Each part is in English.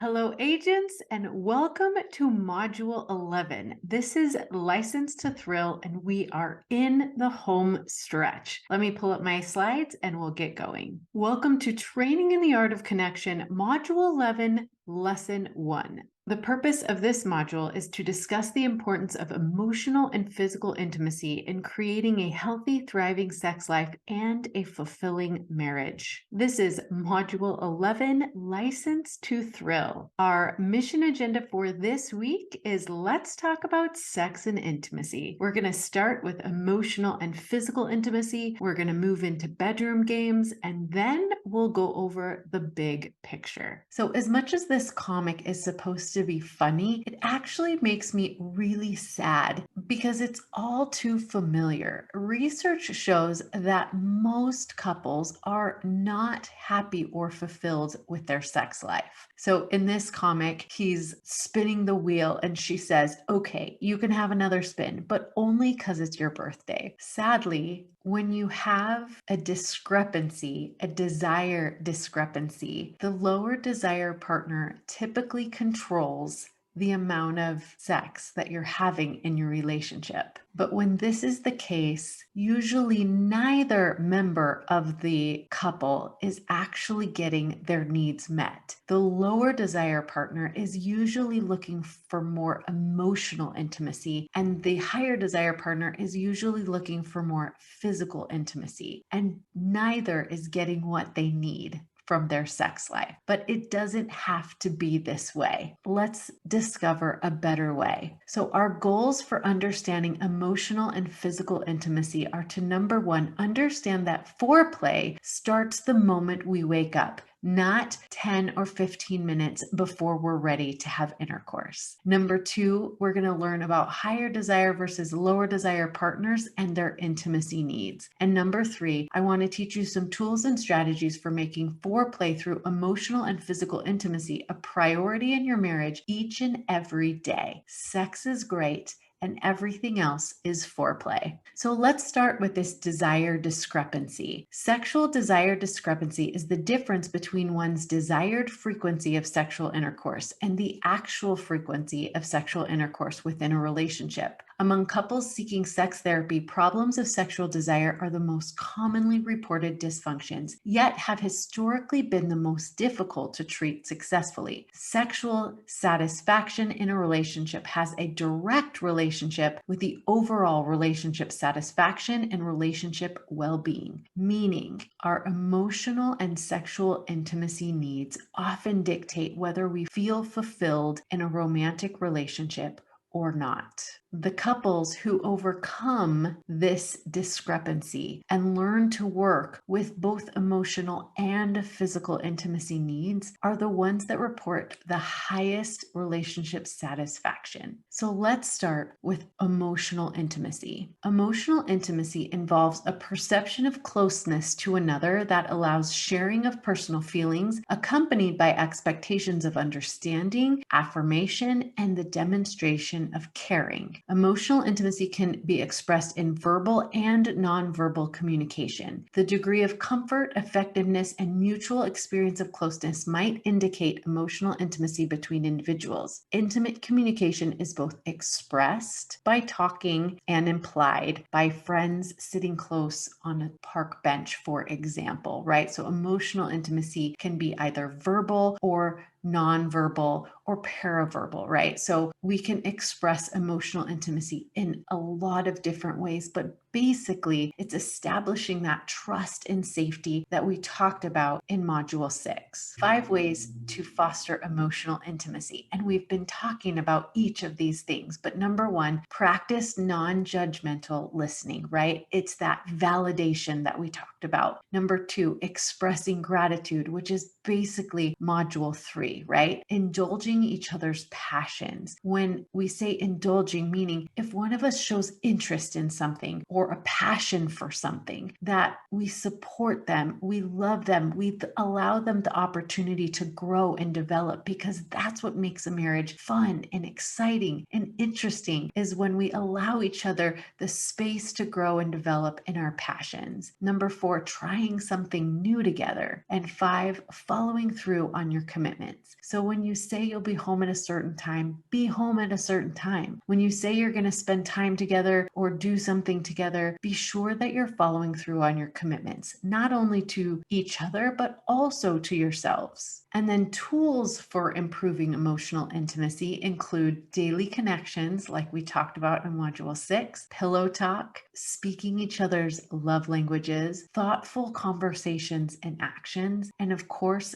Hello, agents, and welcome to Module 11. This is License to Thrill, and we are in the home stretch. Let me pull up my slides and we'll get going. Welcome to Training in the Art of Connection, Module 11, Lesson 1. The purpose of this module is to discuss the importance of emotional and physical intimacy in creating a healthy, thriving sex life and a fulfilling marriage. This is Module 11, License to Thrill. Our mission agenda for this week is let's talk about sex and intimacy. We're going to start with emotional and physical intimacy. We're going to move into bedroom games, and then we'll go over the big picture. So as much as this comic is supposed to be funny, it actually makes me really sad because it's all too familiar. Research shows that most couples are not happy or fulfilled with their sex life. So in this comic, he's spinning the wheel and she says, okay, you can have another spin, but only because it's your birthday. Sadly, when you have a discrepancy, a desire discrepancy, the lower desire partner typically controls the amount of sex that you're having in your relationship. But when this is the case, usually neither member of the couple is actually getting their needs met. The lower desire partner is usually looking for more emotional intimacy, and the higher desire partner is usually looking for more physical intimacy, and neither is getting what they need from their sex life. But it doesn't have to be this way. Let's discover a better way. So our goals for understanding emotional and physical intimacy are to, number one, understand that foreplay starts the moment we wake up, not 10 or 15 minutes before we're ready to have intercourse. Number two, we're going to learn about higher desire versus lower desire partners and their intimacy needs. And number three, I want to teach you some tools and strategies for making foreplay through emotional and physical intimacy a priority in your marriage each and every day. Sex is great, and everything else is foreplay. So let's start with this desire discrepancy. Sexual desire discrepancy is the difference between one's desired frequency of sexual intercourse and the actual frequency of sexual intercourse within a relationship. Among couples seeking sex therapy, problems of sexual desire are the most commonly reported dysfunctions, yet have historically been the most difficult to treat successfully. Sexual satisfaction in a relationship has a direct relationship with the overall relationship satisfaction and relationship well-being, meaning our emotional and sexual intimacy needs often dictate whether we feel fulfilled in a romantic relationship or not. The couples who overcome this discrepancy and learn to work with both emotional and physical intimacy needs are the ones that report the highest relationship satisfaction. So let's start with emotional intimacy. Emotional intimacy involves a perception of closeness to another that allows sharing of personal feelings, accompanied by expectations of understanding, affirmation, and the demonstration of caring. Emotional intimacy can be expressed in verbal and nonverbal communication. The degree of comfort, effectiveness, and mutual experience of closeness might indicate emotional intimacy between individuals. Intimate communication is both expressed by talking and implied by friends sitting close on a park bench, for example, right? So emotional intimacy can be either verbal or nonverbal or paraverbal, right? So we can express emotional intimacy in a lot of different ways, but basically it's establishing that trust and safety that we talked about in Module 6. 5 ways to foster emotional intimacy. And we've been talking about each of these things, but number one, practice non-judgmental listening, right? It's that validation that we talked about. Number two, expressing gratitude, which is basically Module 3, right? Indulging each other's passions. When we say indulging, meaning if one of us shows interest in something or or a passion for something, that we support them, we love them, we allow them the opportunity to grow and develop, because that's what makes a marriage fun and exciting and interesting, is when we allow each other the space to grow and develop in our passions. Number 4, trying something new together. And 5, following through on your commitments. So when you say you'll be home at a certain time, be home at a certain time. When you say you're going to spend time together or do something together, be sure that you're following through on your commitments, not only to each other, but also to yourselves. And then tools for improving emotional intimacy include daily connections, like we talked about in Module 6, pillow talk, speaking each other's love languages, thoughtful conversations and actions, and of course,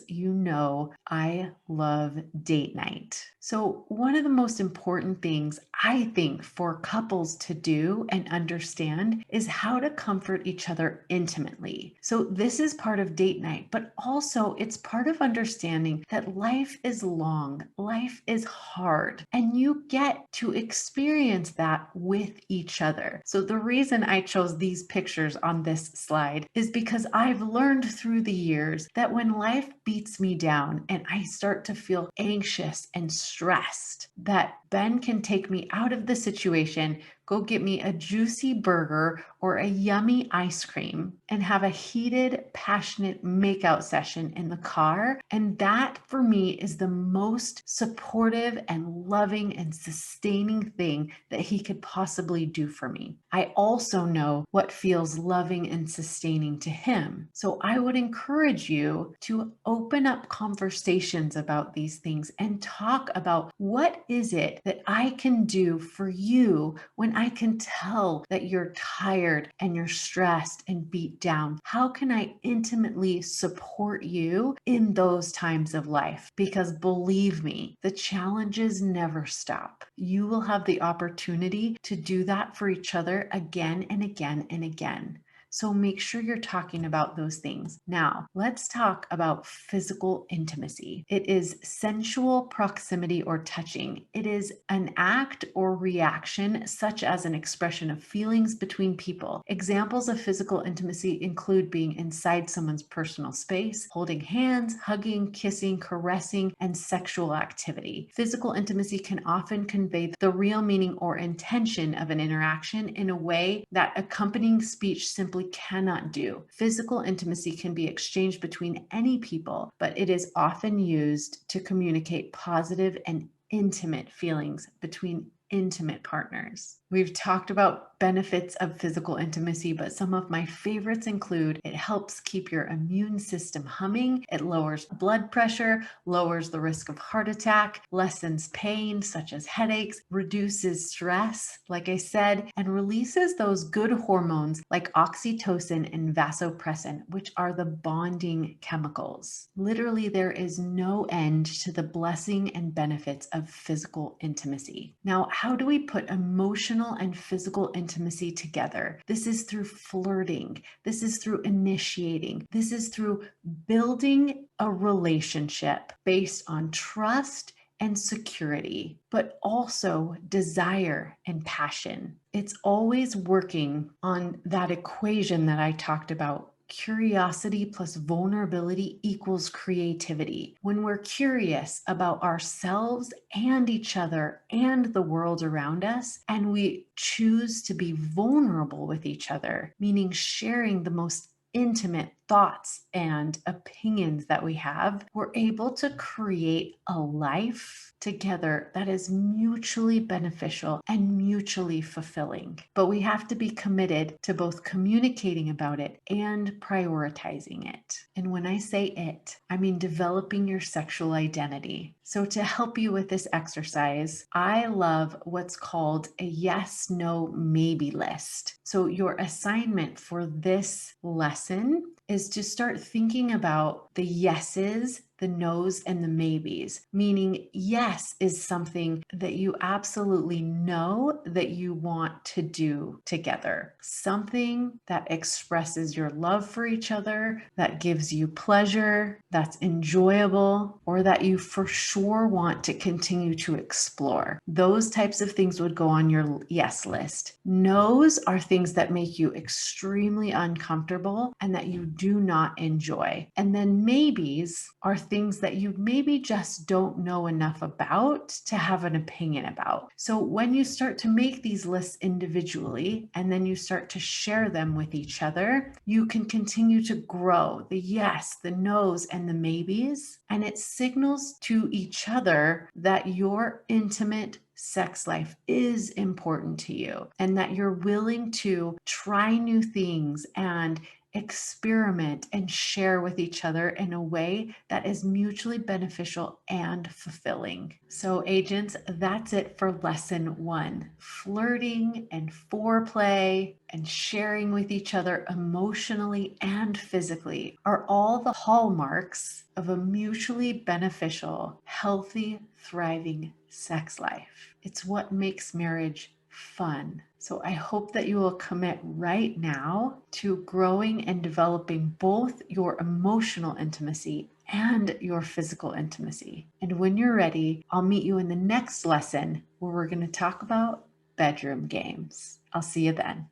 I love date night. So one of the most important things I think for couples to do and understand is how to comfort each other intimately. So this is part of date night, but also it's part of understanding that life is long, life is hard, and you get to experience that with each other. So the reason I chose these pictures on this slide is because I've learned through the years that when life beats me down and I start to feel anxious and stressed, that Ben can take me out of the situation, go get me a juicy burger or a yummy ice cream, and have a heated, passionate makeout session in the car. And that for me is the most supportive and loving and sustaining thing that he could possibly do for me. I also know what feels loving and sustaining to him. So I would encourage you to open up conversations about these things and talk about, what is it that I can do for you when I can tell that you're tired and you're stressed and beat down? How can I intimately support you in those times of life? Because believe me, the challenges never stop. You will have the opportunity to do that for each other again and again and again. So make sure you're talking about those things. Now, let's talk about physical intimacy. It is sensual proximity or touching. It is an act or reaction, such as an expression of feelings between people. Examples of physical intimacy include being inside someone's personal space, holding hands, hugging, kissing, caressing, and sexual activity. Physical intimacy can often convey the real meaning or intention of an interaction in a way that accompanying speech simply cannot do. Physical intimacy can be exchanged between any people, but it is often used to communicate positive and intimate feelings between intimate partners. We've talked about benefits of physical intimacy, but some of my favorites include: it helps keep your immune system humming, it lowers blood pressure, lowers the risk of heart attack, lessens pain such as headaches, reduces stress, like I said, and releases those good hormones like oxytocin and vasopressin, which are the bonding chemicals. Literally, there is no end to the blessing and benefits of physical intimacy. Now, how do we put emotional and physical intimacy together? This is through flirting. This is through initiating. This is through building a relationship based on trust and security, but also desire and passion. It's always working on that equation that I talked about. Curiosity plus vulnerability equals creativity. When we're curious about ourselves and each other and the world around us, and we choose to be vulnerable with each other, meaning sharing the most intimate thoughts and opinions that we have, we're able to create a life together that is mutually beneficial and mutually fulfilling. But we have to be committed to both communicating about it and prioritizing it. And when I say it, I mean developing your sexual identity. So to help you with this exercise, I love what's called a yes, no, maybe list. So your assignment for this lesson is to start thinking about the yeses the no's, and the maybes, meaning yes is something that you absolutely know that you want to do together, something that expresses your love for each other, that gives you pleasure, that's enjoyable, or that you for sure want to continue to explore. Those types of things would go on your yes list. No's are things that make you extremely uncomfortable and that you do not enjoy. And then maybes are things that you maybe just don't know enough about to have an opinion about. So when you start to make these lists individually and then you start to share them with each other, you can continue to grow the yes, the no's, and the maybes. And it signals to each other that your intimate sex life is important to you and that you're willing to try new things and experiment and share with each other in a way that is mutually beneficial and fulfilling. So, agents, that's it for lesson 1. Flirting and foreplay and sharing with each other emotionally and physically are all the hallmarks of a mutually beneficial, healthy, thriving sex life. It's what makes marriage fun. So I hope that you will commit right now to growing and developing both your emotional intimacy and your physical intimacy. And when you're ready, I'll meet you in the next lesson where we're going to talk about bedroom games. I'll see you then.